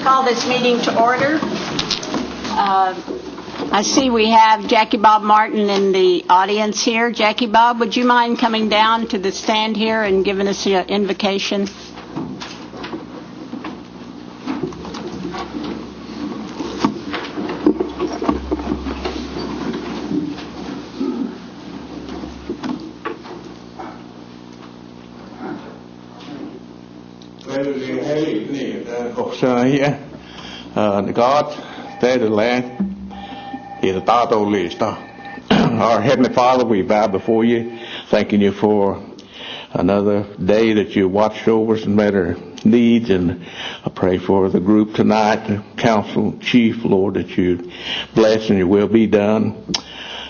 call this meeting to order. I see we have Jackie Bob Martin in the audience here. Jackie Bob, would you mind coming down to the stand here and giving us an invocation? God, the land is our Heavenly Father, we bow before you, thanking you for another day that you watched over us and met our needs. And I pray for the group tonight, the council chief, Lord, that you bless and your will be done.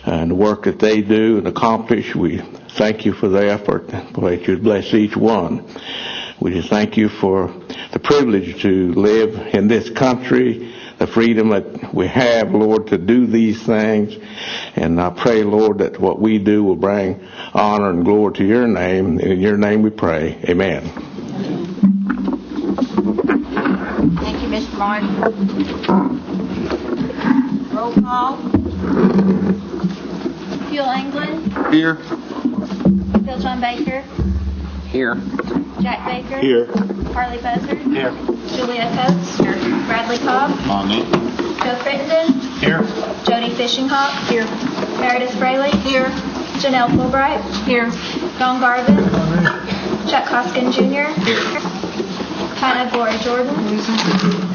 And the work that they do and accomplish, we thank you for their effort. Pray that you bless each one. We just thank you for the privilege to live in this country, the freedom that we have, Lord, to do these things. And I pray, Lord, that what we do will bring honor and glory to your name. In your name we pray. Amen. Thank you, Mr. Martin. Roll call. Phil England. Here. Phil John Baker. Here. Jack Baker. Here. Harley Buzzard. Here. Julia Coates. Here. Bradley Cobb. On me. Joe Crittenden. Here. Jody Fishinghawk. Here. Meredith Fraley. Here. Janelle Fulbright. Here. Don Garvin. Chuck Hoskin Jr. Here. Hannah Glory Jordan.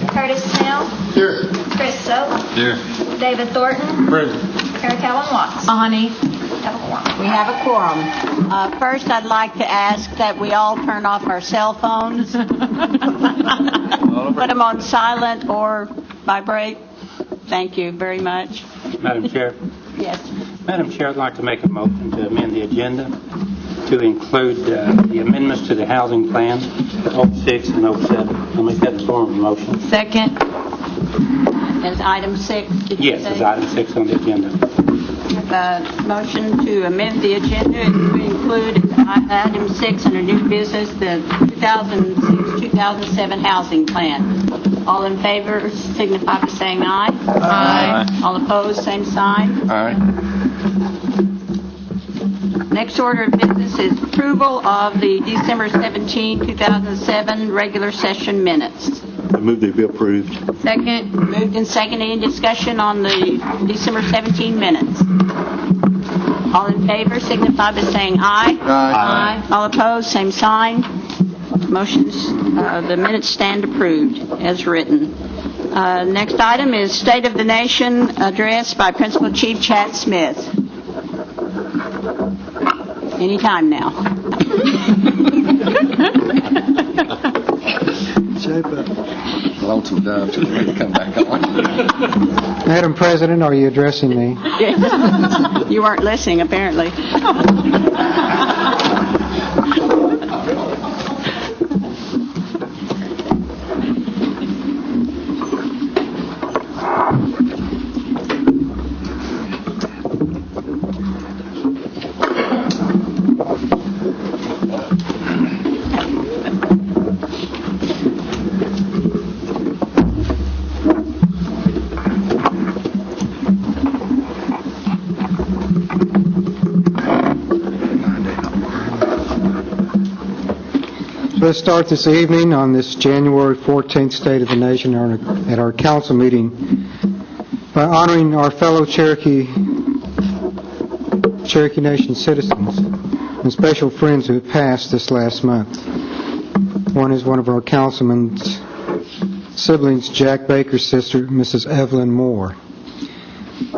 Curtis Snell. Here. Chris Soap. Here. David Thornton. Present. Eric Allen Watts. Honey. Have a quorum. We have a quorum. First, I'd like to ask that we all turn off our cell phones. Put them on silent or vibrate. Thank you very much. Madam Chair. Yes. Madam Chair, I'd like to make a motion to amend the agenda to include the amendments to the housing plan 06 and 07. I'll make that the form of a motion. Second. As item 6. Yes, it's item 6 on the agenda. Motion to amend the agenda to include item 6 under new business, the 2006-2007 housing plan. All in favor signify by saying aye. Aye. All opposed, same sign. Aye. Next order of business is approval of the December 17, 2007 regular session minutes. I move they be approved. Second. Moved and seconded. Any discussion on the December 17 minutes? All in favor signify by saying aye. Aye. All opposed, same sign. Motions, the minutes stand approved as written. Next item is State of the Nation address by Principal Chief Chad Smith. Anytime now. Lonesome Dove, just ready to come back on. Madam President, are you addressing me? You weren't listening, apparently. Let's start this evening on this January 14th State of the Nation at our council meeting by honoring our fellow Cherokee Nation citizens and special friends who have passed this last month. One is one of our councilman's siblings, Jack Baker's sister, Mrs. Evelyn Moore.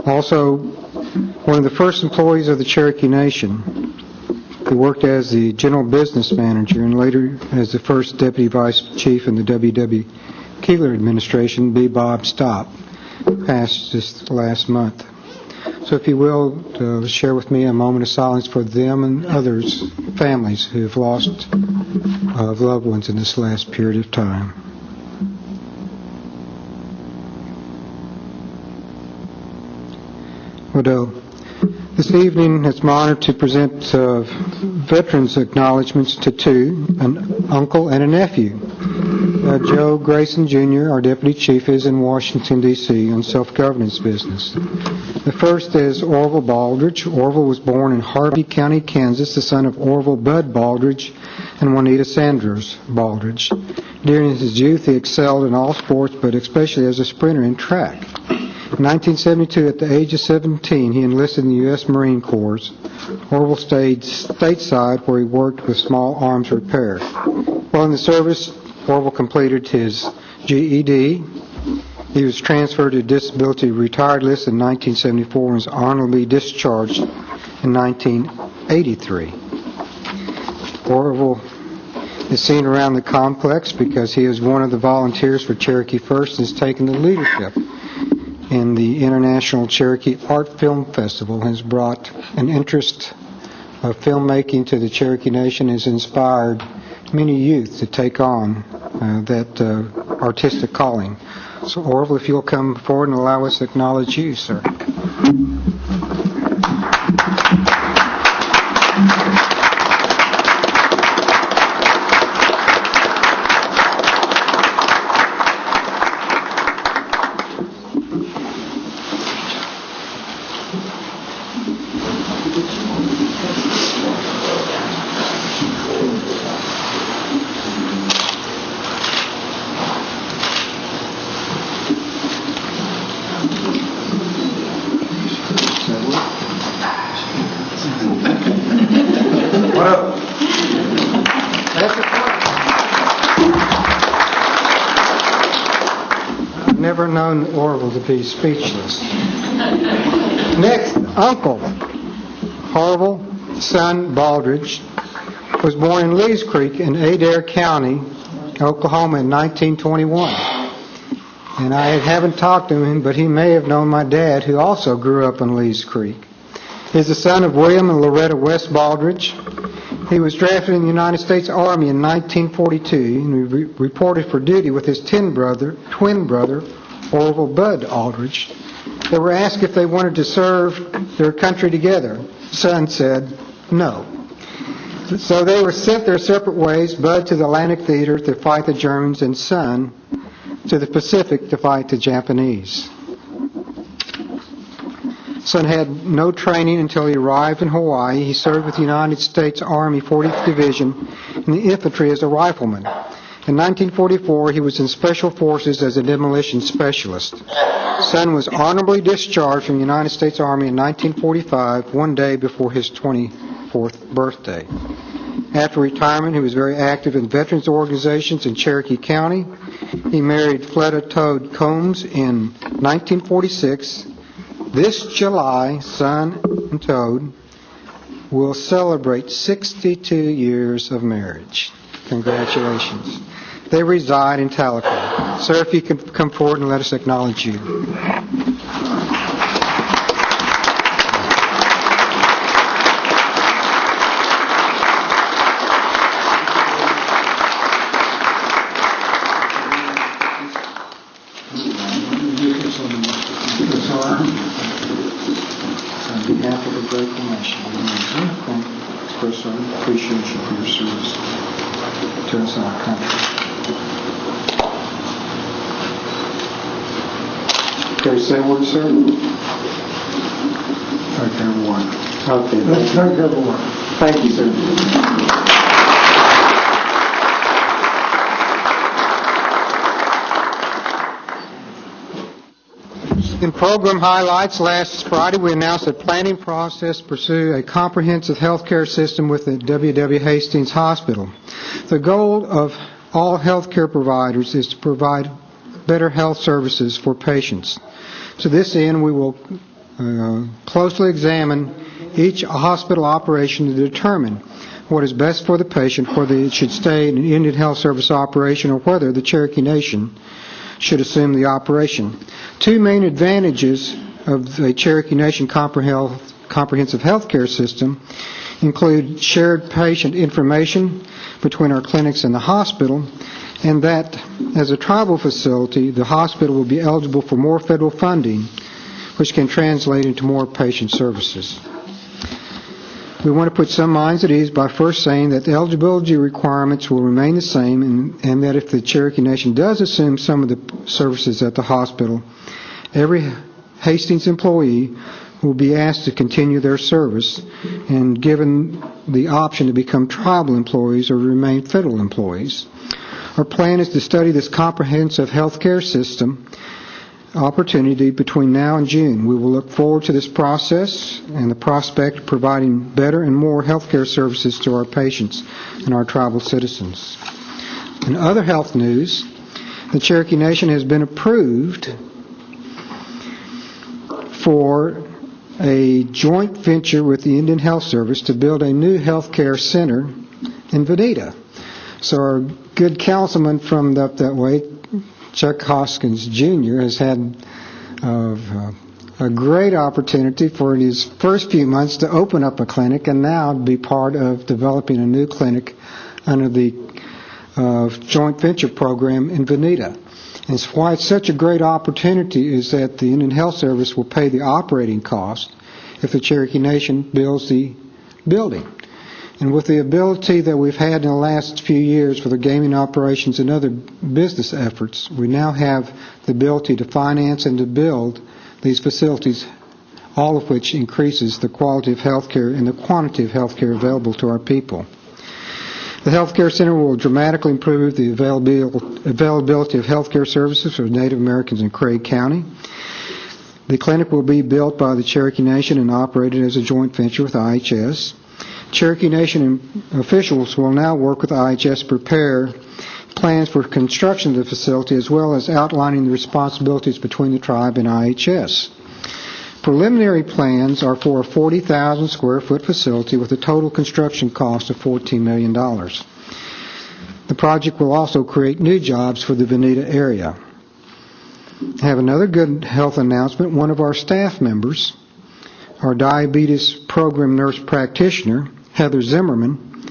Also, one of the first employees of the Cherokee Nation. He worked as the general business manager and later as the first deputy vice chief in the W.W. Keeler administration, B. Bob Stopp, passed this last month. So if you will, share with me a moment of silence for them and others, families who have lost loved ones in this last period of time. Well, this evening, it's my honor to present veterans' acknowledgments to two, an uncle and a nephew. Joe Grayson Jr., our Deputy Chief, is in Washington, D.C. on self-governance business. The first is Orville Baldridge. Orville was born in Harvey County, Kansas, the son of Orville Bud Baldridge and Juanita Sanders Baldridge. During his youth, he excelled in all sports, but especially as a sprinter in track. In 1972, at the age of 17, he enlisted in the U.S. Marine Corps. Orville stayed stateside, where he worked with small arms repair. While in the service, Orville completed his GED. He was transferred to disability retired list in 1974 and was honorably discharged in 1983. Orville is seen around the complex because he is one of the volunteers for Cherokee First and has taken the leadership in the International Cherokee Art Film Festival, has brought an interest of filmmaking to the Cherokee Nation, has inspired many youth to take on that artistic calling. So, Orville, if you'll come forward and allow us to acknowledge you, sir. Never known Orville to be speechless. Next, Uncle Orville, son Baldridge, was born in Lees Creek in Adair County, Oklahoma in 1921. And I haven't talked to him, but he may have known my dad, who also grew up in Lees Creek. He's the son of William and Loretta West Baldridge. He was drafted in the United States Army in 1942 and reported for duty with his twin brother, Orville Bud Aldridge. They were asked if they wanted to serve their country together. Son said no. So they were sent their separate ways, Bud to the Atlantic Theater to fight the Germans and son to the Pacific to fight the Japanese. Son had no training until he arrived in Hawaii. He served with the United States Army 40th Division in the infantry as a rifleman. In 1944, he was in Special Forces as a demolition specialist. Son was honorably discharged from the United States Army in 1945, one day before his 24th birthday. After retirement, he was very active in veterans organizations in Cherokee County. He married Fleda Toad Combs in 1946. This July, Son and Toad will celebrate 62 years of marriage. Congratulations. They reside in Tahlequah. Sir, if you could come forward and let us acknowledge you. On behalf of a grateful nation, I express our appreciation for your service to us and our country. Can we say a word, sir? Thank everyone. Okay. Thank everyone. Thank you, sir. In program highlights, last Friday we announced a planning process to pursue a comprehensive health care system with the W.W. Hastings Hospital. The goal of all health care providers is to provide better health services for patients. To this end, we will closely examine each hospital operation to determine what is best for the patient, whether it should stay in an Indian Health Service operation or whether the Cherokee Nation should assume the operation. Two main advantages of the Cherokee Nation comprehensive health care system include shared patient information between our clinics and the hospital, and that as a tribal facility, the hospital will be eligible for more federal funding, which can translate into more patient services. We want to put some minds at ease by first saying that the eligibility requirements will remain the same, and that if the Cherokee Nation does assume some of the services at the hospital, every Hastings employee will be asked to continue their service and given the option to become tribal employees or remain federal employees. Our plan is to study this comprehensive health care system opportunity between now and June. We will look forward to this process and the prospect of providing better and more health care services to our patients and our tribal citizens. In other health news, the Cherokee Nation has been approved for a joint venture with the Indian Health Service to build a new health care center in Veneta. So our good councilman from up that way, Chuck Hoskins Jr., has had a great opportunity for in his first few months to open up a clinic and now be part of developing a new clinic under the joint venture program in Veneta. And why it's such a great opportunity is that the Indian Health Service will pay the operating cost if the Cherokee Nation builds the building. And with the ability that we've had in the last few years for the gaming operations and other business efforts, we now have the ability to finance and to build these facilities, all of which increases the quality of health care and the quantity of health care available to our people. The health care center will dramatically improve the availability of health care services for Native Americans in Craig County. The clinic will be built by the Cherokee Nation and operated as a joint venture with IHS. Cherokee Nation officials will now work with IHS to prepare plans for construction of the facility as well as outlining the responsibilities between the tribe and IHS. Preliminary plans are for a 40,000 square foot facility with a total construction cost of $14 million. The project will also create new jobs for the Veneta area. I have another good health announcement. One of our staff members, our diabetes program nurse practitioner, Heather Zimmerman,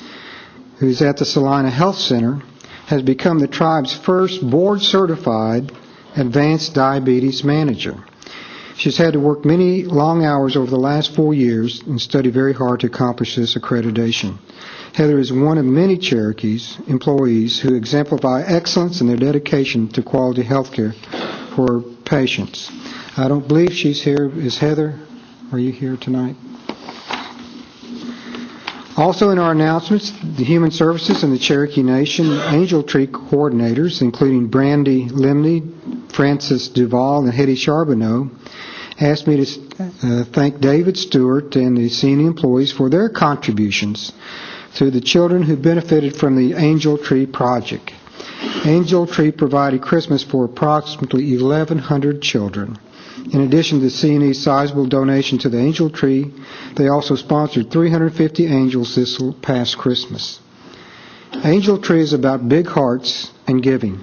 who's at the Salina Health Center, has become the tribe's first board-certified advanced diabetes manager. She's had to work many long hours over the last 4 years and study very hard to accomplish this accreditation. Heather is one of many Cherokees employees who exemplify excellence in their dedication to quality health care for patients. I don't believe she's here. Is Heather? Are you here tonight? Also in our announcements, the Human Services and the Cherokee Nation Angel Tree coordinators, including Brandy Limney, Francis Duvall, and Hetty Charbonneau, asked me to thank David Stewart and the senior employees for their contributions to the children who benefited from the Angel Tree project. Angel Tree provided Christmas for approximately 1,100 children. In addition to C&E's sizable donation to the Angel Tree, they also sponsored 350 angels this past Christmas. Angel Tree is about big hearts and giving.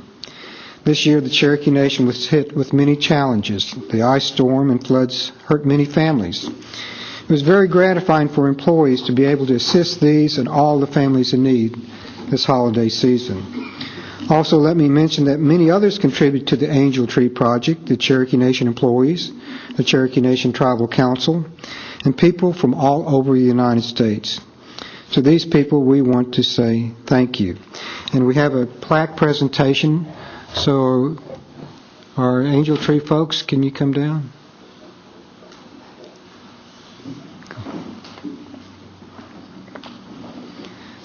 This year, the Cherokee Nation was hit with many challenges. The ice storm and floods hurt many families. It was very gratifying for employees to be able to assist these and all the families in need this holiday season. Also, let me mention that many others contribute to the Angel Tree Project, the Cherokee Nation employees, the Cherokee Nation Tribal Council, and people from all over the United States. To these people, we want to say thank you. And we have a plaque presentation. So, our Angel Tree folks, can you come down?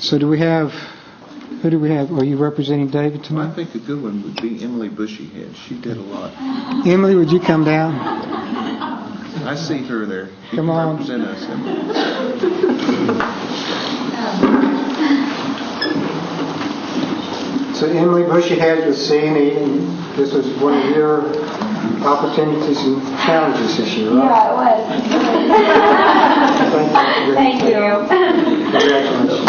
So who do we have? Are you representing David tonight? I think a good one would be Emily Bushyhead. She did a lot. Emily, would you come down? I see her there. You Come can on. represent us, Emily. So Emily Bushyhead was C&E, and this was one of your opportunities and challenges this year, right? Yeah, it was. Thank you. Thank you. Congratulations.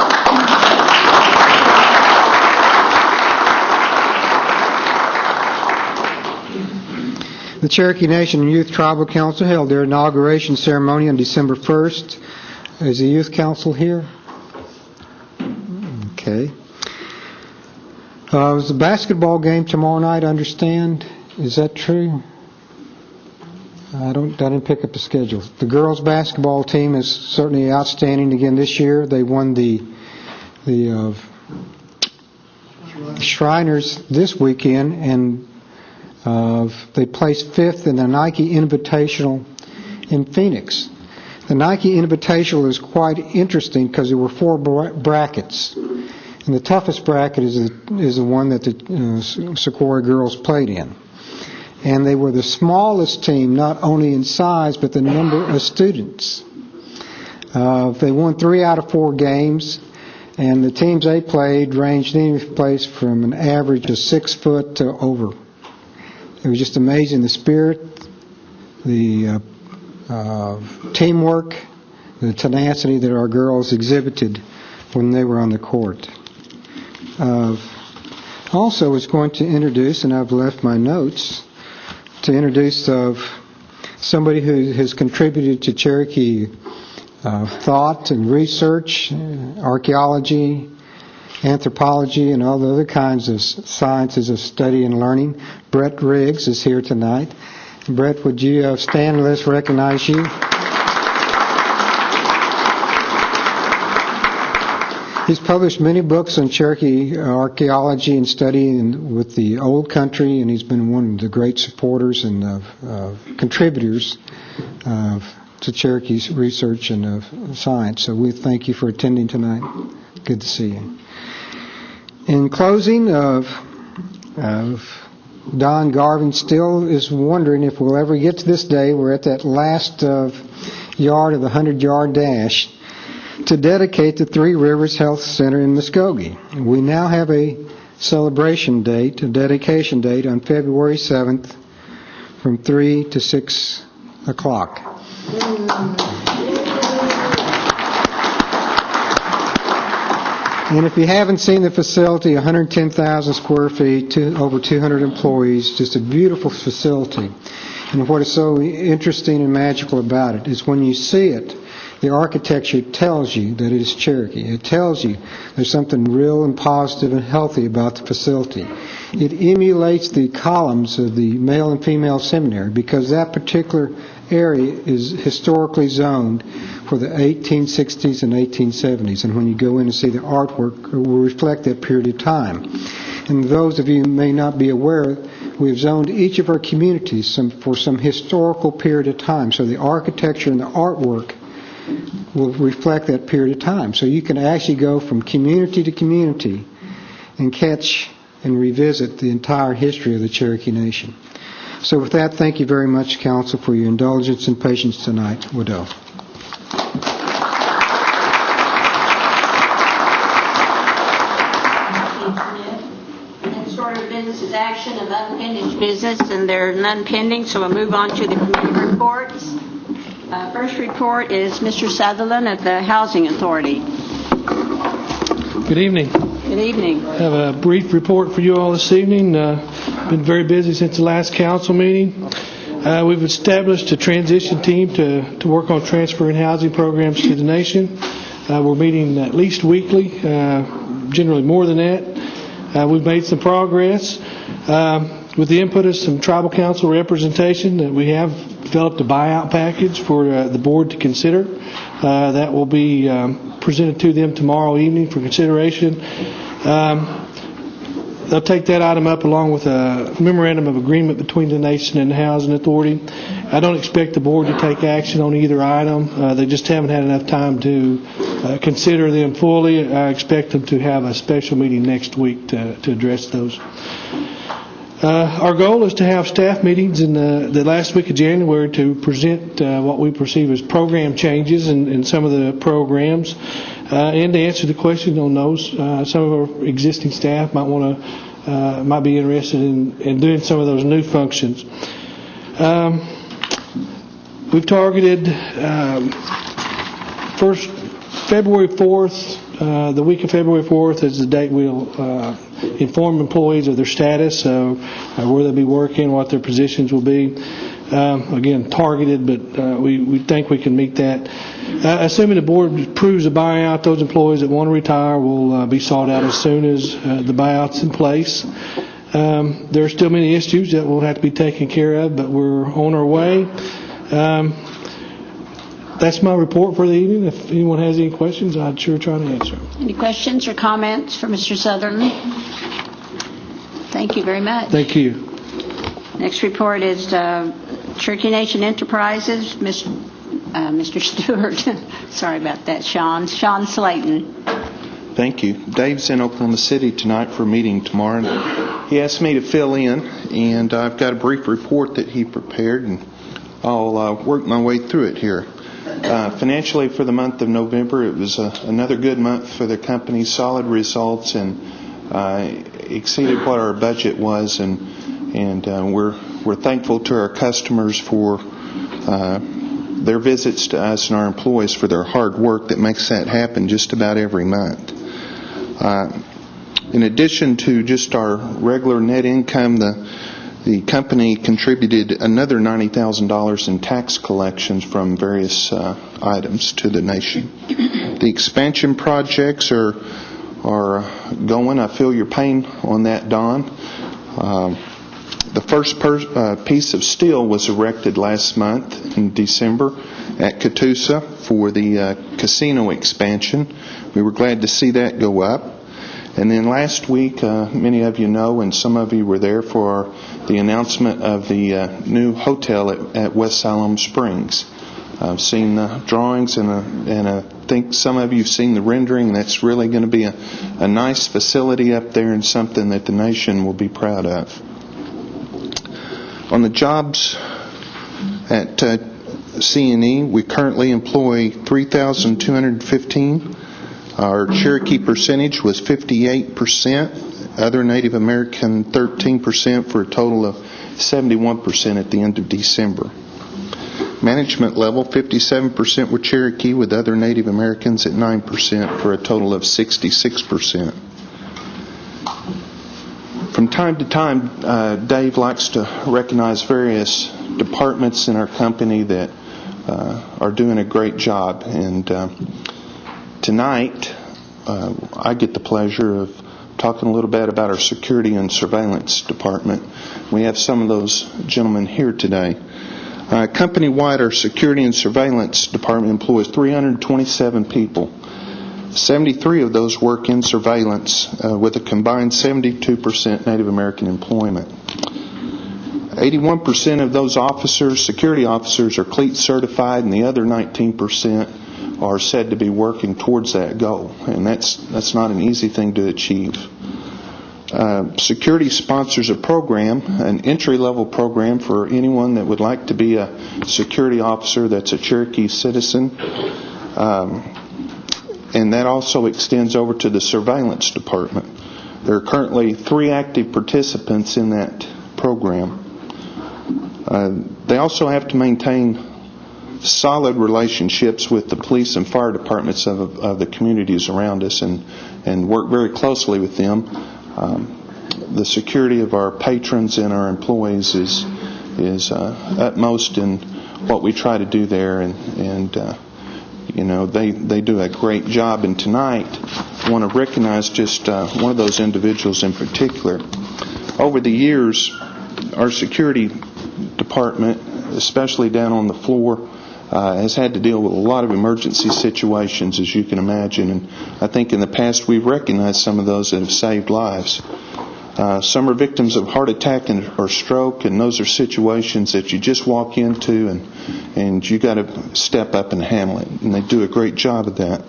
The Cherokee Nation Youth Tribal Council held their inauguration ceremony on December 1st. Is the Youth Council here? Okay. There's a basketball game tomorrow night, I understand. Is that true? I didn't pick up the schedule. The girls' basketball team is certainly outstanding again this year. They won the Shriners this weekend, and they placed 5th in the Nike Invitational in Phoenix. The Nike Invitational is quite interesting because there were 4 brackets, and the toughest bracket is the one that the Sequoia girls played in. And they were the smallest team, not only in size, but the number of students. They won 3 out of 4 games, and the teams they played ranged any place from an average of 6 foot to over. It was just amazing, the spirit, the teamwork, the tenacity that our girls exhibited when they were on the court. Also was going to introduce, and I've left my notes, to introduce somebody who has contributed to Cherokee thought and research, archaeology, anthropology, and all the other kinds of sciences of study and learning. Brett Riggs is here tonight. Brett, would you stand and let's recognize you? He's published many books on Cherokee archaeology and study with the old country, and he's been one of the great supporters and contributors to Cherokee's research and science. So we thank you for attending tonight. Good to see you. In closing, Don Garvin still is wondering if we'll ever get to this day. We're at that last yard of the 100-yard dash to dedicate the Three Rivers Health Center in Muskogee. We now have a celebration date, a dedication date on February 7th from 3 to 6 o'clock. And if you haven't seen the facility, 110,000 square feet, over 200 employees, just a beautiful facility. And what is so interesting and magical about it is when you see it, the architecture tells you that it is Cherokee. It tells you there's something real and positive and healthy about the facility. It emulates the columns of the male and female seminary because that particular area is historically zoned for the 1860s and 1870s. And when you go in and see the artwork, it will reflect that period of time. And those of you who may not be aware, we have zoned each of our communities for some historical period of time. So the architecture and the artwork will reflect that period of time. So you can actually go from community to community and catch and revisit the entire history of the Cherokee Nation. So with that, thank you very much, Council, for your indulgence and patience tonight. Woodell. Next order of business is action of unfinished business, and there are none pending, so we'll move on to the committee reports. First report is Mr. Sutherland of the Housing Authority. Good evening. Good evening. I have a brief report for you all this evening. Been very busy since the last council meeting. We've established a transition team to work on transferring housing programs to the nation. We're meeting at least weekly, generally more than that. We've made some progress. With the input of some tribal council representation, we have developed a buyout package for the board to consider. That will be presented to them tomorrow evening for consideration. They'll take that item up along with a memorandum of agreement between the nation and the Housing Authority. I don't expect the board to take action on either item. They just haven't had enough time to consider them fully. I expect them to have a special meeting next week to address those. Our goal is to have staff meetings in the last week of January to present what we perceive as program changes in some of the programs, and to answer the question on those. Some of our existing staff might be interested in doing some of those new functions. We've targeted first February 4th. The week of February 4th is the date we'll inform employees of their status, so where they'll be working, what their positions will be. Again, targeted, but we think we can meet that. Assuming the board approves a buyout, those employees that want to retire will be sought out as soon as the buyout's in place. There are still many issues that will have to be taken care of, but we're on our way. That's my report for the evening. If anyone has any questions, I'd sure try to answer them. Any questions or comments for Mr. Sutherland? Thank you very much. Thank you. Next report is Cherokee Nation Enterprises. Mr. Stewart. Sorry about that, Sean. Sean Slayton. Thank you. Dave's in Oklahoma City tonight for a meeting tomorrow. And he asked me to fill in, and I've got a brief report that he prepared, and I'll work my way through it here. Financially, for the month of November, it was another good month for the company. Solid results, and exceeded what our budget was, and we're thankful to our customers for their visits to us and our employees for their hard work that makes that happen just about every month. In addition to just our regular net income, the company contributed another $90,000 in tax collections from various items to the nation. The expansion projects are going. I feel your pain on that, Don. The first piece of steel was erected last month in December at Catoosa for the casino expansion. We were glad to see that go up. And then last week, many of you know, and some of you were there for the announcement of the new hotel at West Siloam Springs. I've seen the drawings, and I think some of you have seen the rendering. That's really going to be a nice facility up there and something that the nation will be proud of. On the jobs at C&E, we currently employ 3,215. Our Cherokee percentage was 58%, other Native American 13%, for a total of 71% at the end of December. Management level, 57% were Cherokee, with other Native Americans at 9%, for a total of 66%. From time to time, Dave likes to recognize various departments in our company that are doing a great job. And tonight, I get the pleasure of talking a little bit about our security and surveillance department. We have some of those gentlemen here today. Company-wide, our security and surveillance department employs 327 people. 73 of those work in surveillance, with a combined 72% Native American employment. 81% of those officers, security officers, are CLEAT certified, and the other 19% are said to be working towards that goal. And that's not an easy thing to achieve. Security sponsors a program, an entry-level program for anyone that would like to be a security officer that's a Cherokee citizen. And that also extends over to the surveillance department. There are currently 3 active participants in that program. They also have to maintain solid relationships with the police and fire departments of the communities around us, and work very closely with them. The security of our patrons and our employees is utmost in what we try to do there, and they do a great job. And tonight, I want to recognize just one of those individuals in particular. Over the years, our security department, especially down on the floor, has had to deal with a lot of emergency situations, as you can imagine. And I think in the past we've recognized some of those that have saved lives. Some are victims of heart attack or stroke, and those are situations that you just walk into, and you got to step up and handle it. And they do a great job of that.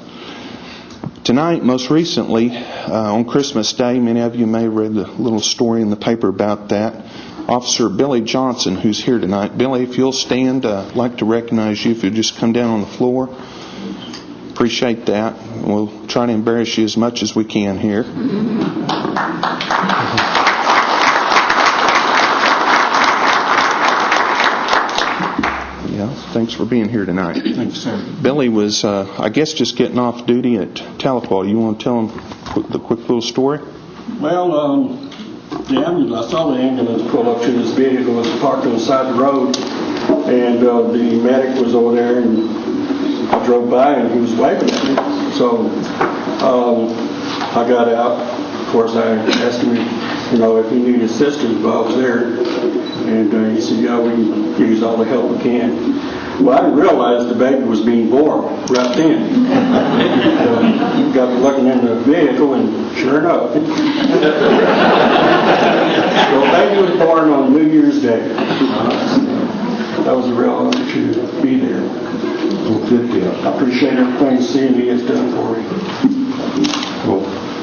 Tonight, most recently, on Christmas Day, many of you may have read a little story in the paper about that. Officer Billy Johnson, who's here tonight. Billy, if you'll stand, I'd like to recognize you. If you'll just come down on the floor. Appreciate that. We'll try to embarrass you as much as we can here. Yeah, thanks for being here tonight. Thanks, sir. Billy was, I guess, just getting off duty at Tahlequah. You want to tell him the quick little story? Well, I saw the ambulance pull up to this vehicle. It was parked on the side of the road, and the medic was over there, and I drove by, and he was waving at me. So I got out. Of course, I asked him, if he needed assistance while I was there, and he said, "Yeah, we can use all the help we can." Well, I didn't realize the baby was being born right then. Got me looking in the vehicle, and sure enough. So the baby was born on New Year's Day. That was a real honor to be there. I appreciate everything C&E has done for me. Well,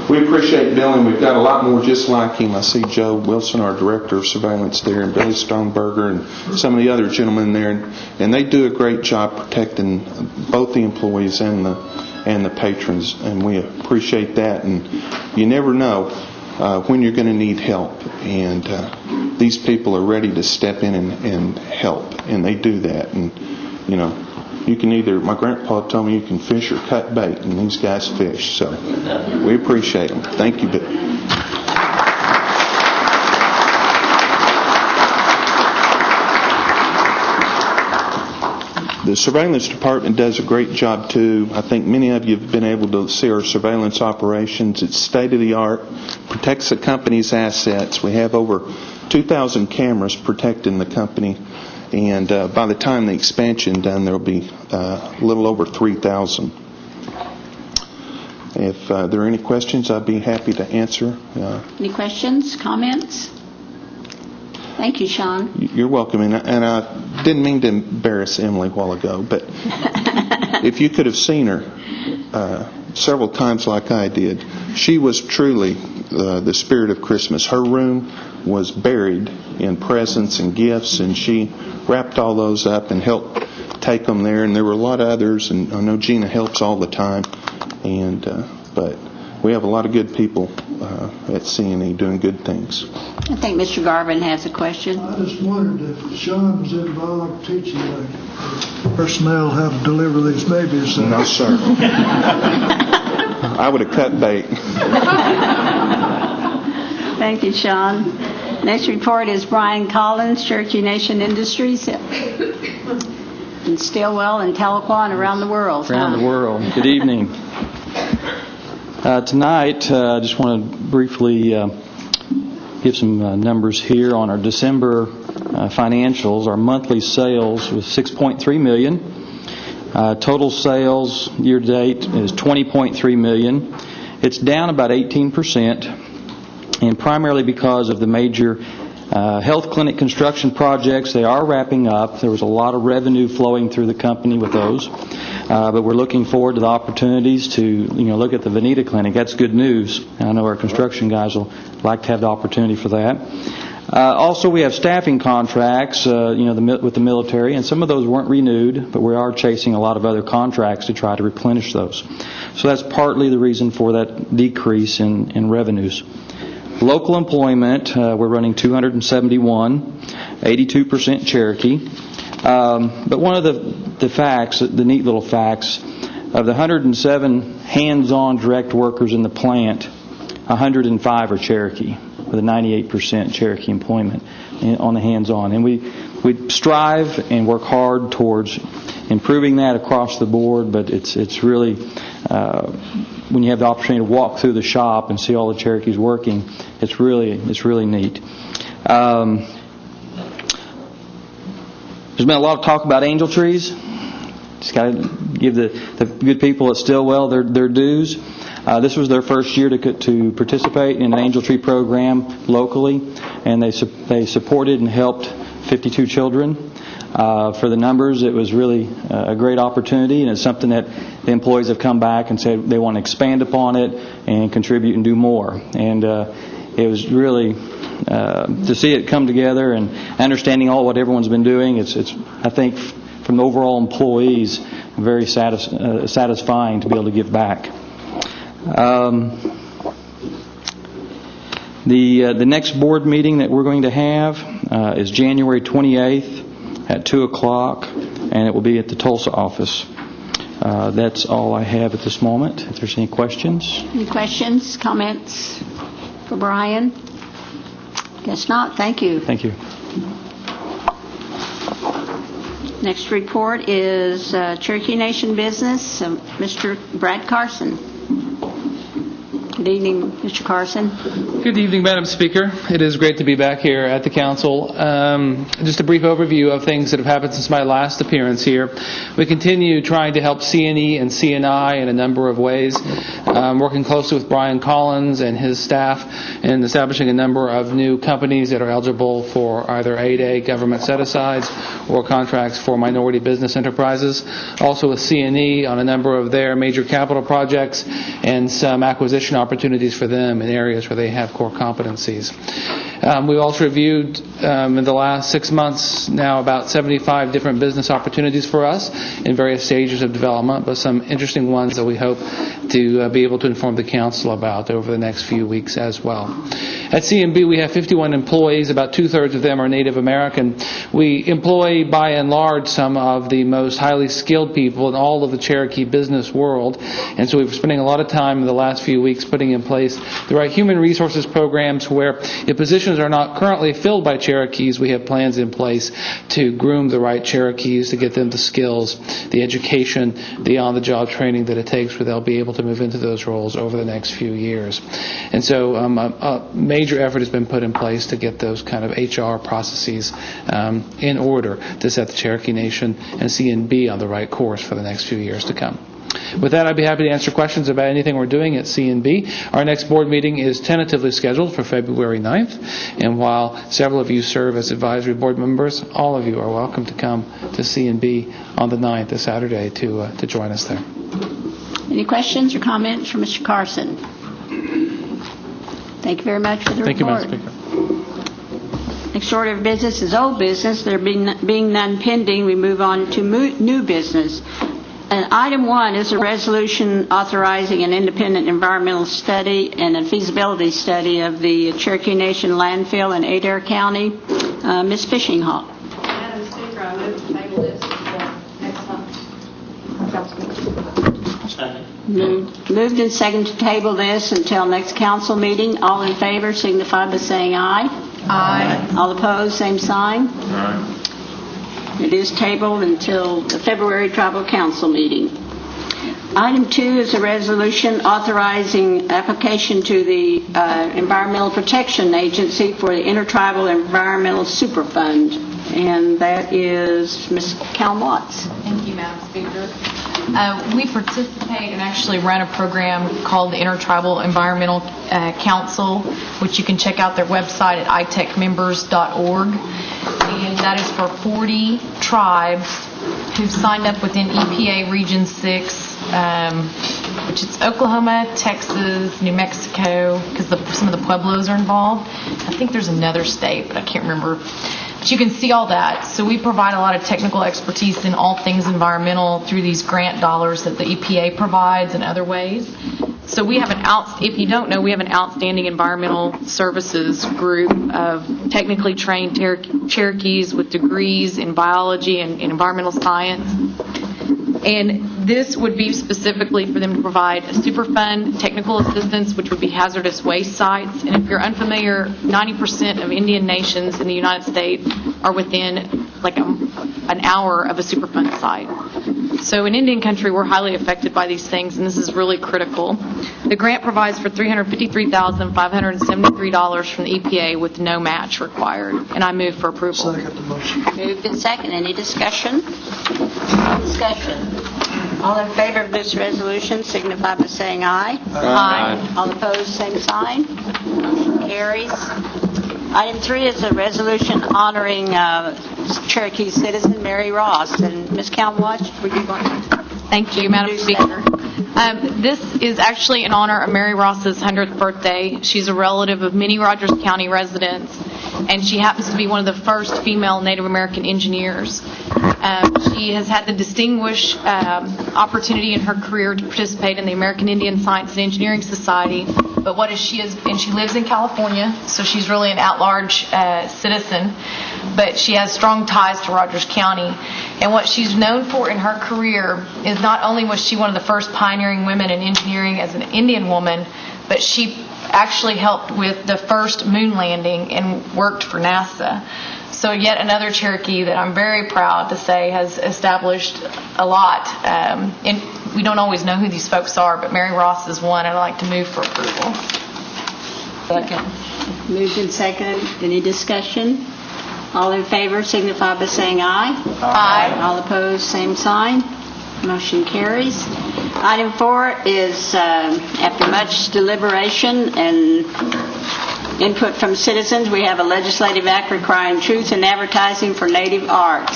we appreciate Bill, and we've got a lot more just like him. I see Joe Wilson, our Director of Surveillance there, and Billy Stoneberger, and some of the other gentlemen there. And they do a great job protecting both the employees and the patrons, and we appreciate that. And you never know when you're going to need help, and these people are ready to step in and help, and they do that. And you know, you can either, my grandpa told me, you can fish or cut bait, and these guys fish, so we appreciate them. Thank you, Bill. The surveillance department does a great job too. I think many of you have been able to see our surveillance operations. It's state of the art, protects the company's assets. We have over 2,000 cameras protecting the company, and by the time the expansion done, there will be a little over 3,000. If there are any questions, I'd be happy to answer. Any questions, comments? Thank you, Sean. You're welcome, and I didn't mean to embarrass Emily a while ago, but if you could have seen her several times like I did, she was truly the spirit of Christmas. Her room was buried in presents and gifts, and she wrapped all those up and helped take them there. And there were a lot of others, and I know Gina helps all the time. And but we have a lot of good people at C&E doing good things. I think Mr. Garvin has a question. I just wondered if Sean was involved teaching the personnel how to deliver these babies. No, sir. I would have cut bait. Thank you, Sean. Next report is Brian Collins, Cherokee Nation Industries in Stillwell and Tahlequah and around the world. Around the world. Good evening. Tonight, I just want to briefly give some numbers here on our December financials. Our monthly sales was $6.3 million. Total sales year to date is $20.3 million. It's down about 18%, and primarily because of the major health clinic construction projects. They are wrapping up. There was a lot of revenue flowing through the company with those. But we're looking forward to the opportunities to, look at the Veneta Clinic. That's good news. And I know our construction guys will like to have the opportunity for that. Also, we have staffing contracts, with the military, and some of those weren't renewed, but we are chasing a lot of other contracts to try to replenish those. So that's partly the reason for that decrease in revenues. Local employment, we're running 271, 82% Cherokee. But one of the facts, the neat little facts, of the 107 hands-on direct workers in the plant, 105 are Cherokee, with a 98% Cherokee employment on the hands-on. And we strive and work hard towards improving that across the board, but it's really, when you have the opportunity to walk through the shop and see all the Cherokees working, it's really neat. There's been a lot of talk about angel trees. Just got to give the good people at Stillwell their dues. This was their first year to participate in an angel tree program locally, and they supported and helped 52 children. For the numbers, it was really a great opportunity, and it's something that the employees have come back and said they want to expand upon it and contribute and do more. And it was really to see it come together and understanding what everyone's been doing. It's I think from the overall employees very satisfying to be able to give back. The next board meeting that we're going to have is January 28th at 2 o'clock, and it will be at the Tulsa office. That's all I have at this moment. If there's any questions. Any questions, comments for Brian? Guess not. Thank you. Thank you. Next report is Cherokee Nation Business, Mr. Brad Carson. Good evening, Mr. Carson. Good evening, Madam Speaker. It is great to be back here at the Council. Just a brief overview of things that have happened since my last appearance here. We continue trying to help CNE and CNI in a number of ways, working closely with Brian Collins and his staff in establishing a number of new companies that are eligible for either 8A government set-asides or contracts for minority business enterprises. Also with CNE on a number of their major capital projects and some acquisition opportunities for them in areas where they have core competencies. We've also reviewed in the last 6 months now about 75 different business opportunities for us in various stages of development, but some interesting ones that we hope to be able to inform the Council about over the next few weeks as well. At CNB, we have 51 employees. About two-thirds of them are Native American. We employ, by and large, some of the most highly skilled people in all of the Cherokee business world, and so we've been spending a lot of time in the last few weeks putting in place the right human resources programs where if positions are not currently filled by Cherokees, we have plans in place to groom the right Cherokees to get them the skills, the education, the on-the-job training that it takes where they'll be able to move into those roles over the next few years. And so a major effort has been put in place to get those kind of HR processes in order to set the Cherokee Nation and CNB on the right course for the next few years to come. With that, I'd be happy to answer questions about anything we're doing at CNB. Our next board meeting is tentatively scheduled for February 9th, and while several of you serve as advisory board members, all of you are welcome to come to CNB on the 9th, this Saturday, to join us there. Any questions or comments from Mr. Carson? Thank you very much for the report. Thank you, Madam Speaker. Next order of business is old business. There being none pending, we move on to new business. Item 1 is a resolution authorizing an independent environmental study and a feasibility study of the Cherokee Nation landfill in Adair County. Ms. Fishinghawk. Madam Speaker, I move to table this until next month. Moved and second to table this until next council meeting. All in favor signify by saying aye. Aye. All opposed, same sign. Aye. It is tabled until the February Tribal Council meeting. Item 2 is a resolution authorizing application to the Environmental Protection Agency for the Intertribal Environmental Superfund, and that is Ms. Cal Watts. Thank you, Madam Speaker. We participate and actually run a program called the Intertribal Environmental Council, which you can check out their website at itechmembers.org. And that is for 40 tribes who've signed up within EPA Region 6, which is Oklahoma, Texas, New Mexico, because some of the Pueblos are involved. I think there's another state, but I can't remember. But you can see all that. So we provide a lot of technical expertise in all things environmental through these grant dollars that the EPA provides and other ways. So we have if you don't know, we have an outstanding environmental services group of technically trained Cherokees with degrees in biology and environmental science. And this would be specifically for them to provide a Superfund technical assistance, which would be hazardous waste sites. And if you're unfamiliar, 90% of Indian nations in the United States are within like an hour of a Superfund site. So in Indian country, we're highly affected by these things, and this is really critical. The grant provides for $353,573 from the EPA with no match required, and I move for approval. Second the motion. Moved and second. Any discussion? Discussion. All in favor of this resolution signify by saying aye. Aye. All opposed, same sign. Motion carries. Item 3 is a resolution honoring Cherokee citizen Mary Ross. And Ms. Calwatch, were you going to? Thank you, Madam Speaker. This is actually in honor of Mary Ross's 100th birthday. She's a relative of many Rogers County residents, and she happens to be one of the first female Native American engineers. She has had the distinguished opportunity in her career to participate in the American Indian Science and Engineering Society. But she lives in California, so she's really an at-large citizen. But she has strong ties to Rogers County. And what she's known for in her career is not only was she one of the first pioneering women in engineering as an Indian woman, but she actually helped with the first moon landing and worked for NASA. So yet another Cherokee that I'm very proud to say has established a lot we don't always know who these folks are, but Mary Ross is one, and I'd like to move for approval. Second. Moved and seconded. Any discussion? All in favor signify by saying aye. Aye. All opposed, same sign. Motion carries. Item 4 is, after much deliberation and input from citizens, we have a legislative act requiring truth in advertising for native art.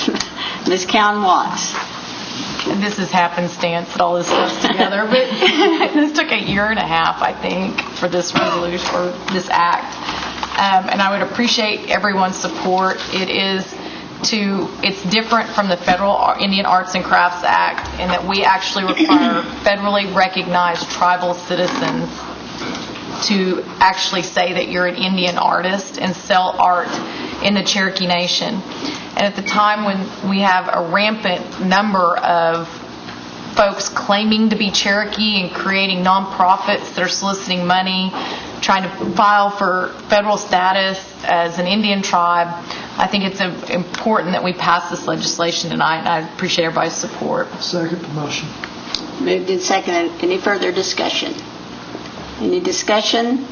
Ms. Cowan Watts. This is happenstance that all this stuff's together, but this took a year and a half, I think, for this resolution, or this act. And I would appreciate everyone's support. It's different from the Federal Indian Arts and Crafts Act in that we actually require federally recognized tribal citizens to actually say that you're an Indian artist and sell art in the Cherokee Nation. And at the time when we have a rampant number of folks claiming to be Cherokee and creating nonprofits that are soliciting money, trying to file for federal status as an Indian tribe, I think it's important that we pass this legislation tonight, and I appreciate everybody's support. Second the motion. Moved and seconded. Any further discussion? Any discussion?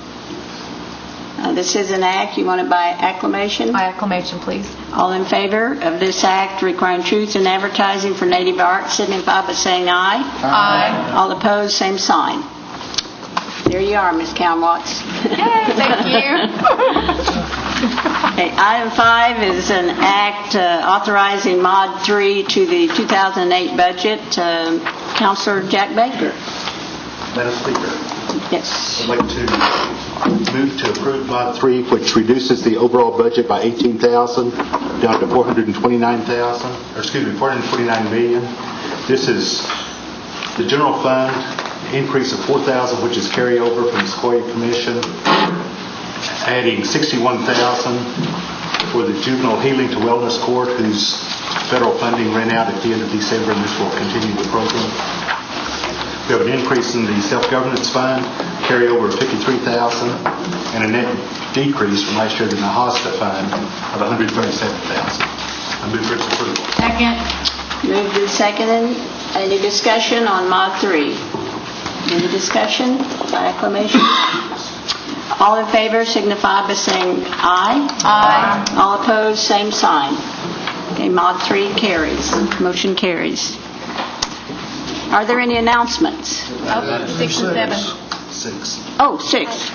This is an act. You want it by acclamation? By acclamation, please. All in favor of this act requiring truth in advertising for native art signify by saying aye. Aye. All opposed, same sign. There you are, Ms. Cowan Watts. Yay, thank you. Okay, item 5 is an act authorizing Mod 3 to the 2008 budget. Councilor Jack Baker. Madam Speaker, Yes. I'd like to move to approve Mod 3, which reduces the overall budget by $18,000 down to $429 million. This is the general fund increase of $4,000, which is carryover from the Sequoia Commission, adding $61,000 for the Juvenile Healing to Wellness Court, whose federal funding ran out at the end of December, and this will continue the program. We have an increase in the self-governance fund, carryover of $53,000, and a net decrease from last year in the HOSTA fund of $137,000. I move for its approval. Second. Moved and seconded. Any discussion on Mod 3? Any discussion by acclamation? All in favor signify by saying aye. Aye. All opposed, same sign. Okay, Mod 3 carries. Motion carries. Are there any announcements? 6 and 7. 6. Oh, 6.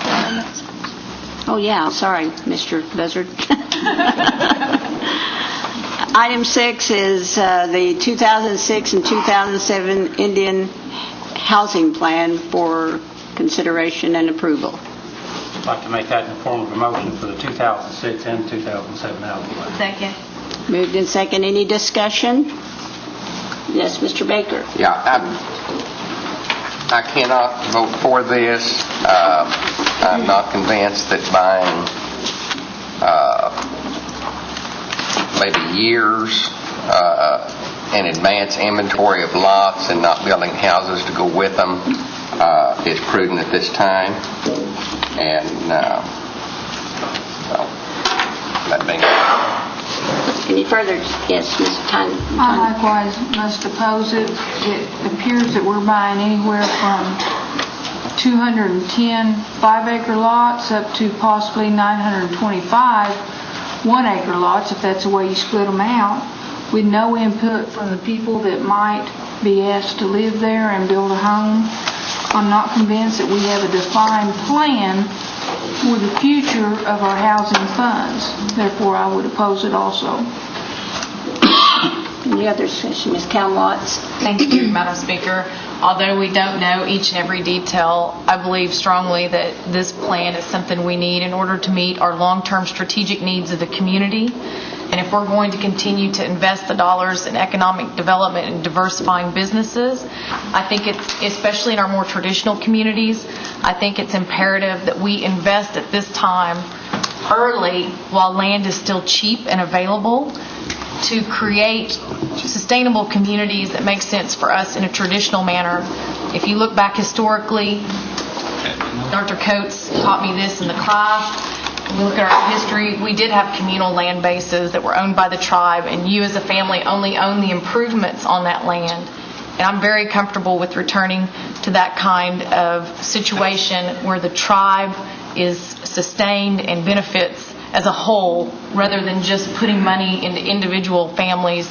Oh, yeah, sorry, Mr. Buzzard. Item 6 is the 2006 and 2007 Indian Housing Plan for consideration and approval. I'd like to make that in the form of a motion for the 2006 and 2007 housing plan. Second. Moved in second. Any discussion? Yes, Mr. Baker. Yeah, I cannot vote for this. I'm not convinced that buying maybe years in advance inventory of lots and not building houses to go with them is prudent at this time. And so that being Any further? Yes, Ms. Tyne. I likewise must oppose it. It appears that we're buying anywhere from 210 5-acre lots up to possibly 925 1-acre lots, if that's the way you split them out, with no input from the people that might be asked to live there and build a home. I'm not convinced that we have a defined plan for the future of our housing funds. Therefore, I would oppose it also. Any other discussion? Ms. Cowan Watts. Thank you, Madam Speaker. Although we don't know each and every detail, I believe strongly that this plan is something we need in order to meet our long-term strategic needs of the community. And if we're going to continue to invest the dollars in economic development and diversifying businesses, I think it's, especially in our more traditional communities, I think it's imperative that we invest at this time early while land is still cheap and available to create sustainable communities that make sense for us in a traditional manner. If you look back historically, Dr. Coates taught me this in the class. We look at our history, we did have communal land bases that were owned by the tribe, and you as a family only own the improvements on that land. And I'm very comfortable with returning to that kind of situation where the tribe is sustained and benefits as a whole, rather than just putting money into individual families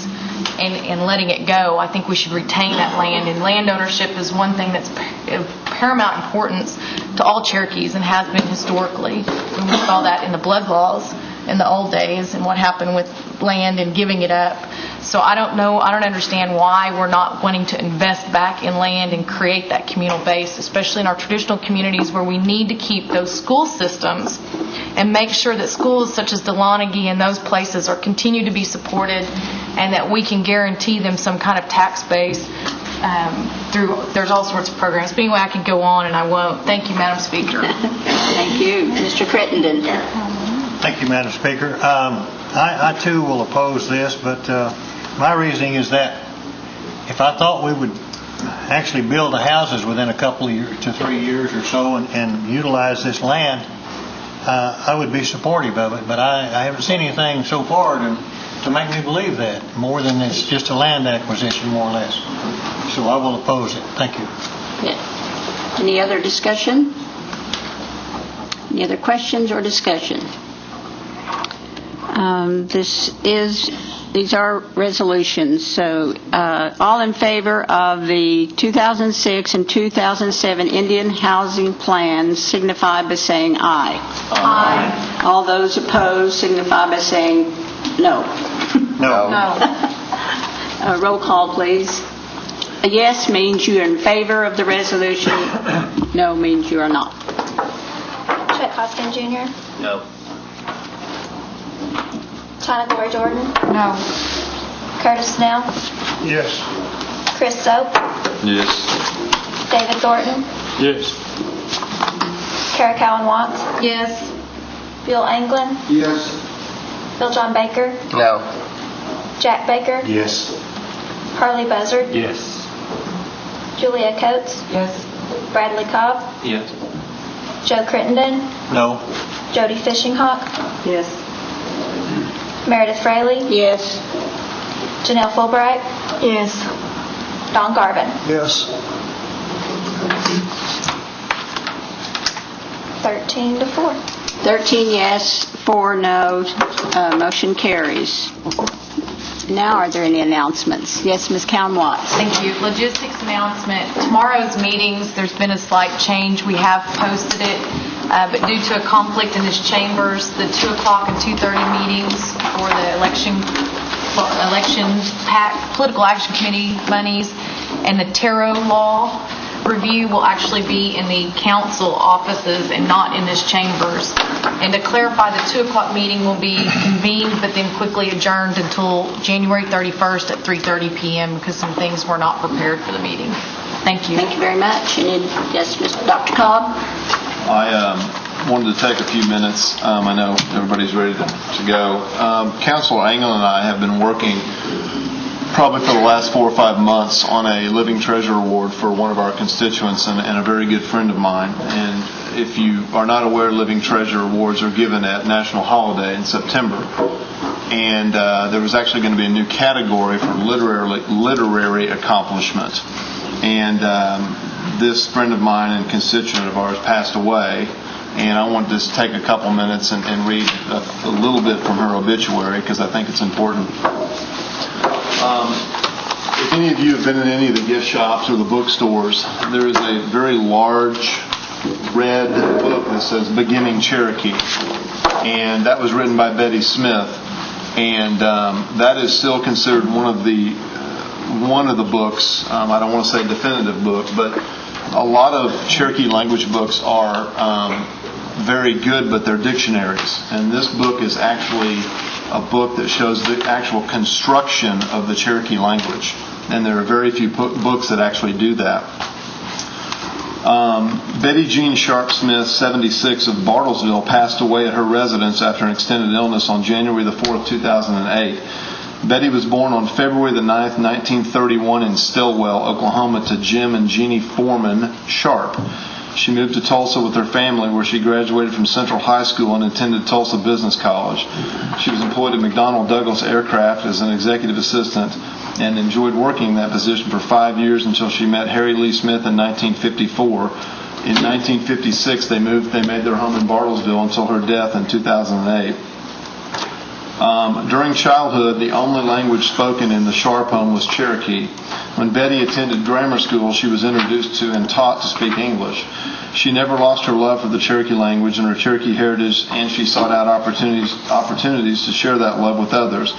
and letting it go. I think we should retain that land, and land ownership is one thing that's of paramount importance to all Cherokees and has been historically. And we saw that in the blood laws in the old days and what happened with land and giving it up. So I don't understand why we're not wanting to invest back in land and create that communal base, especially in our traditional communities where we need to keep those school systems and make sure that schools such as Delanagee and those places are continue to be supported, and that we can guarantee them some kind of tax base there's all sorts of programs. But anyway, I could go on and I won't. Thank you, Madam Speaker. Thank you. Mr. Crittenden. Thank you, Madam Speaker. I too will oppose this, but my reasoning is that if I thought we would actually build the houses within a couple of years to 3 years or so and utilize this land, I would be supportive of it. But I haven't seen anything so far to make me believe that, more than it's just a land acquisition, more or less. So I will oppose it. Thank you. Yeah. Any other discussion? Any other questions or discussion? These are resolutions, so all in favor of the 2006 and 2007 Indian housing plans signify by saying aye. Aye. All those opposed signify by saying no. No. Roll call, please. A yes means you are in favor of the resolution. No means you are not. Chet Hoskin Jr. No. China Glory Jordan. No. Curtis Snell. Yes. Chris Soap. Yes. David Thornton. Yes. Kara Cowan Watts. Yes. Bill Anglin. Yes. Bill John Baker. No. Jack Baker. Yes. Harley Buzzard. Yes. Julia Coates. Yes. Bradley Cobb. Yes. Joe Crittenden. No. Jody Fishinghawk. Yes. Meredith Fraley. Yes. Janelle Fulbright. Yes. Don Garvin. Yes. 13-4. 13 yes, 4 no. Motion carries. Now, are there any announcements? Yes, Ms. Cowan Watts. Thank you. Logistics announcement. Tomorrow's meetings, there's been a slight change. We have posted it, but due to a conflict in this chambers, the 2 o'clock and 2:30 meetings for the election PAC, Political Action Committee monies, and the Tarot Law review will actually be in the council offices and not in this chambers. And to clarify, the 2 o'clock meeting will be convened but then quickly adjourned until January 31st at 3:30 p.m. because some things were not prepared for the meeting. Thank you. Thank you very much. Yes, Dr. Cobb. I wanted to take a few minutes. I know everybody's ready to go. Councilor Engel and I have been working probably for the last 4 or 5 months on a Living Treasure Award for one of our constituents and a very good friend of mine. And if you are not aware, Living Treasure Awards are given at National Holiday in September. And there was actually going to be a new category for literary accomplishment. And this friend of mine and constituent of ours passed away. And I wanted to just take a couple minutes and read a little bit from her obituary because I think it's important. If any of you have been in any of the gift shops or the bookstores, there is a very large red book that says Beginning Cherokee. And that was written by Betty Smith. And that is still considered one of the books, I don't want to say definitive book, but a lot of Cherokee language books are very good, but they're dictionaries. And this book is actually a book that shows the actual construction of the Cherokee language. And there are very few books that actually do that. Betty Jean Sharp Smith, 76, of Bartlesville, passed away at her residence after an extended illness on January the 4th, 2008. Betty was born on February the 9th, 1931 in Stillwell, Oklahoma, to Jim and Jeannie Foreman Sharp. She moved to Tulsa with her family, where she graduated from Central High School and attended Tulsa Business College. She was employed at McDonnell Douglas Aircraft as an executive assistant and enjoyed working in that position for 5 years until she met Harry Lee Smith in 1954. In 1956, they made their home in Bartlesville until her death in 2008. During childhood, the only language spoken in the Sharp home was Cherokee. When Betty attended grammar school, she was introduced to and taught to speak English. She never lost her love for the Cherokee language and her Cherokee heritage, and she sought out opportunities to share that love with others.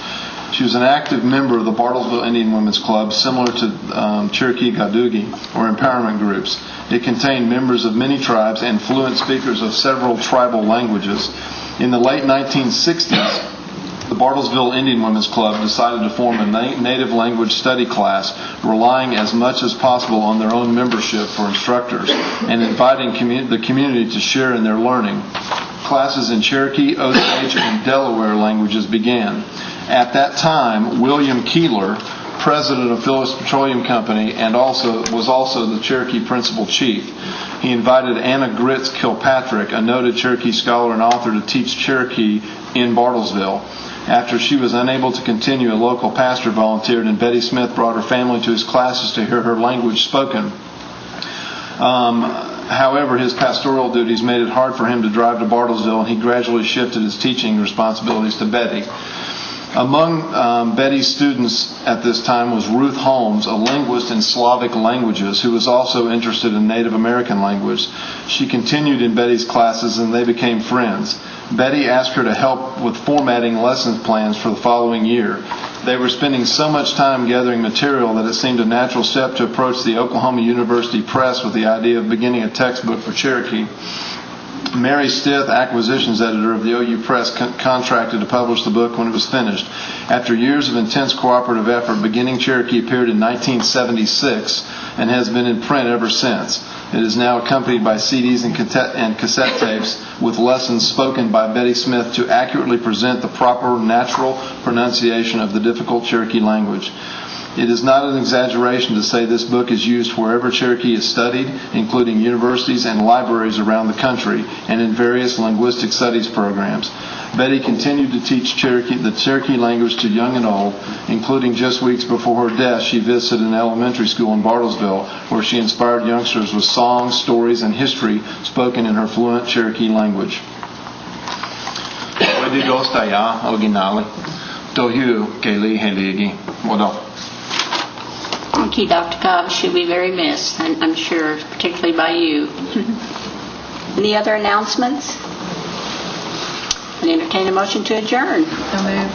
She was an active member of the Bartlesville Indian Women's Club, similar to Cherokee Gadugi, or empowerment groups. It contained members of many tribes and fluent speakers of several tribal languages. In the late 1960s, the Bartlesville Indian Women's Club decided to form a native language study class, relying as much as possible on their own membership for instructors and inviting the community to share in their learning. Classes in Cherokee, Osage, and Delaware languages began. At that time, William Keeler, president of Phillips Petroleum Company, and was also the Cherokee principal chief. He invited Anna Gritz Kilpatrick, a noted Cherokee scholar and author, to teach Cherokee in Bartlesville. After she was unable to continue, a local pastor volunteered, and Betty Smith brought her family to his classes to hear her language spoken. However, his pastoral duties made it hard for him to drive to Bartlesville, and he gradually shifted his teaching responsibilities to Betty. Among Betty's students at this time was Ruth Holmes, a linguist in Slavic languages who was also interested in Native American language. She continued in Betty's classes and they became friends. Betty asked her to help with formatting lesson plans for the following year. They were spending so much time gathering material that it seemed a natural step to approach the Oklahoma University Press with the idea of beginning a textbook for Cherokee. Mary Stith, acquisitions editor of the OU Press, contracted to publish the book when it was finished. After years of intense cooperative effort, Beginning Cherokee appeared in 1976 and has been in print ever since. It is now accompanied by CDs and cassette tapes with lessons spoken by Betty Smith to accurately present the proper natural pronunciation of the difficult Cherokee language. It is not an exaggeration to say this book is used wherever Cherokee is studied, including universities and libraries around the country, and in various linguistic studies programs. Betty continued to teach the Cherokee language to young and old, including just weeks before her death, she visited an elementary school in Bartlesville, where she inspired youngsters with songs, stories, and history spoken in her fluent Cherokee language. Thank you, Dr. Cobb. She'll be very missed, I'm sure, particularly by you. Any other announcements? I entertain a motion to adjourn. So moved.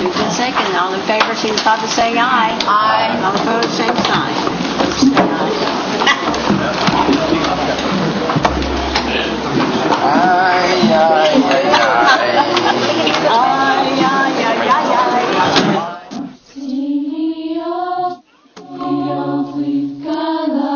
Moved in second. All in favor, signify by saying aye. Aye. All opposed, same sign. Say We've got a